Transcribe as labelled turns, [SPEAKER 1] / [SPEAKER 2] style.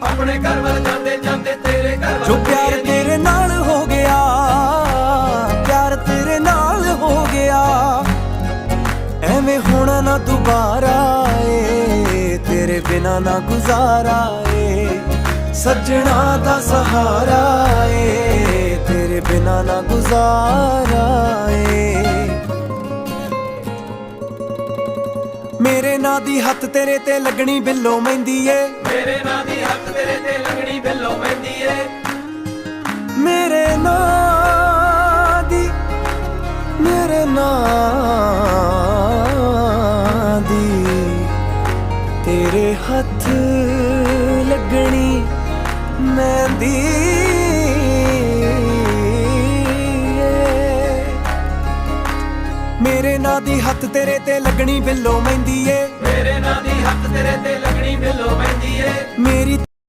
[SPEAKER 1] अपने घर वाल जाते जाते तेरे घर
[SPEAKER 2] जो प्यार तेरे नाल हो गया, प्यार तेरे नाल हो गया, एवें होना ना दोबारा ए, तेरे बिना ना गुजारा ए, सजना दा सहारा ए, तेरे बिना ना गुजारा ए। मेरे नां दी हत्थ तेरे ते लगनी बिल्लो मेहंदी ए,
[SPEAKER 1] मेरे नां दी हत्थ तेरे ते लगनी बिल्लो मेहंदी ए,
[SPEAKER 2] मेरे नां दी, मेरे नां दी तेरे हत्थ लगनी मेहंदी मेरे नां दी हत्थ तेरे ते लगनी बिल्लो मेहंदी ए,
[SPEAKER 1] मेरे नां दी हत्थ तेरे ते लगनी बिल्लो मेहंदी ए,
[SPEAKER 2] मेरी